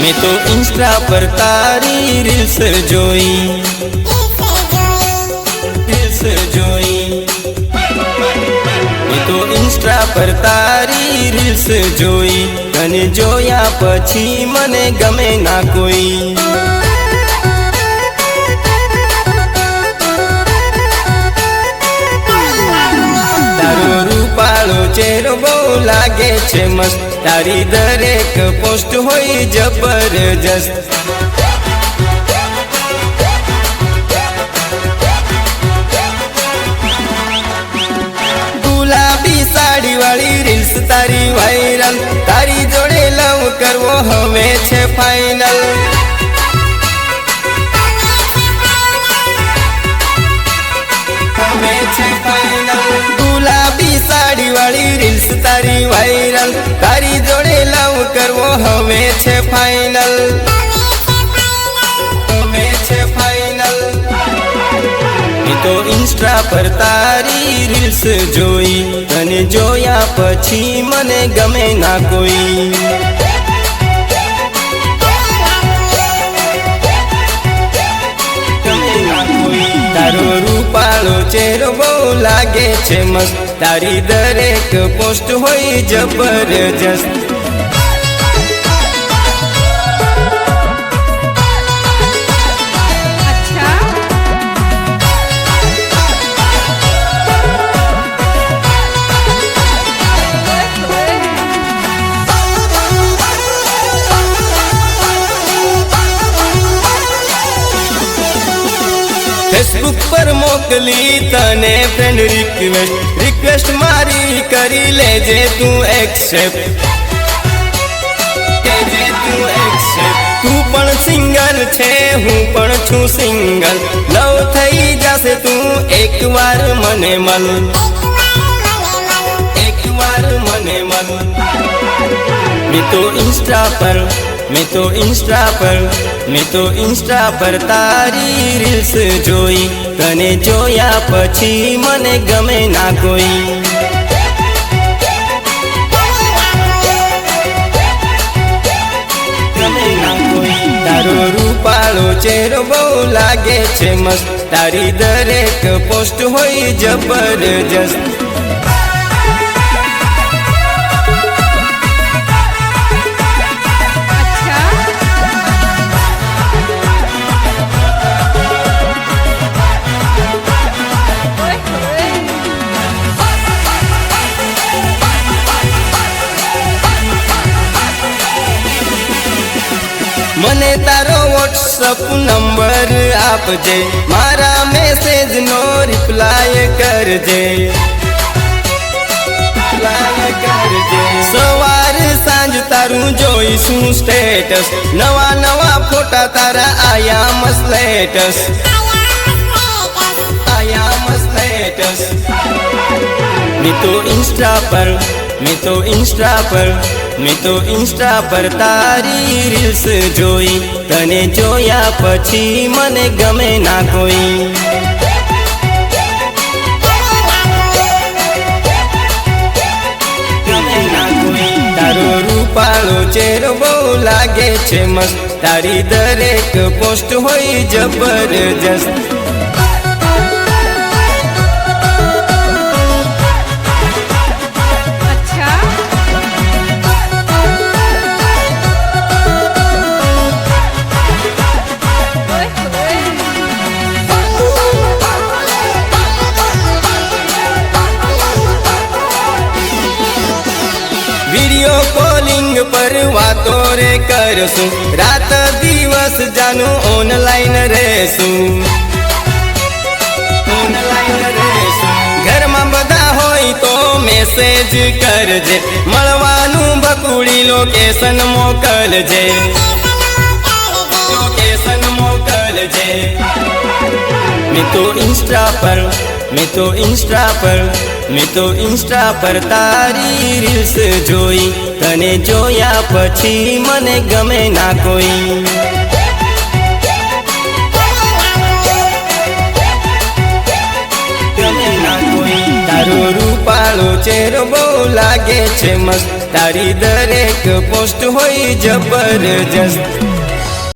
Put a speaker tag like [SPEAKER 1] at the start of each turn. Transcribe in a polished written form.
[SPEAKER 1] मैं तो इंस्टा पर तारी रील्स जोई मैं तो इंस्टा पर तारी रील्स जोई तने जोया पछी मने गमे ना कोई तारो रूपाळो चेहरो बहु लागे छे मस्त तारी दरेक पोस्ट होई जबरदस्त गुलाबी साड़ी वाली रील्स तारी वायरल तारी जोड़े लव करवो हवे छे फाइनल गुलाबी साड़ी वाली रील्स तारी वायरल तारी जोड़े लव करवो हवे छे फाइनल मैं तो इंस्टा पर तारी रील्स जोई तने जोया पछी मने गमे ना कोई तारो रूपाळो चेहरो बहु लागे छे मस्त तारी दरेक पोस्ट होई जबरदस्त फेसबुक पर मोकली तने फ्रेंड रिक्वेस्ट मारी करी लेजे तू एक्सेप्ट तू पण सिंगल छे हूँ पण छू सिंगल लव थई जासे तू एक बार मने मल मैं तो इंस्टा पर तारी रील्स जोई तने जोया पछी मने गमे ना कोई तारो रूपाळो चेहरो बहु लागे छे मस्त तारी दरेक पोस्ट होई जबरदस्त मने तारो व्हाट्सएप नंबर आपजे मारा मैसेज नो रिप्लाय करजे सवार सांज तारू जोईशू स्टेटस नवा नवा फोटा तारा आया मस्त लेटेस्ट मैं तो इंस्टा पर तारी रील्स जोई तने जोया पछी मने गमे ना कोई तारो रूपाळो चेहरो बहु लागे छे मस्त तारी दरेक पोस्ट होई जबरदस्त वीडियो कॉलिंग पर वातो रे करसू रात दिवस जानू ऑनलाइन रहेसू घर में बधा होई तो मैसेज करजे मळवानू बकुड़ी लोकेशन मोकलजे मैं तो इंस्टा पर तारी रील्स जोई तने जोया पछी मने गमे ना कोई तारो रूपाळो ચહેરો બહુ લાગે છે મસ્ત, તારી દરેક પોસ્ટ હોય જબરજસ્ત.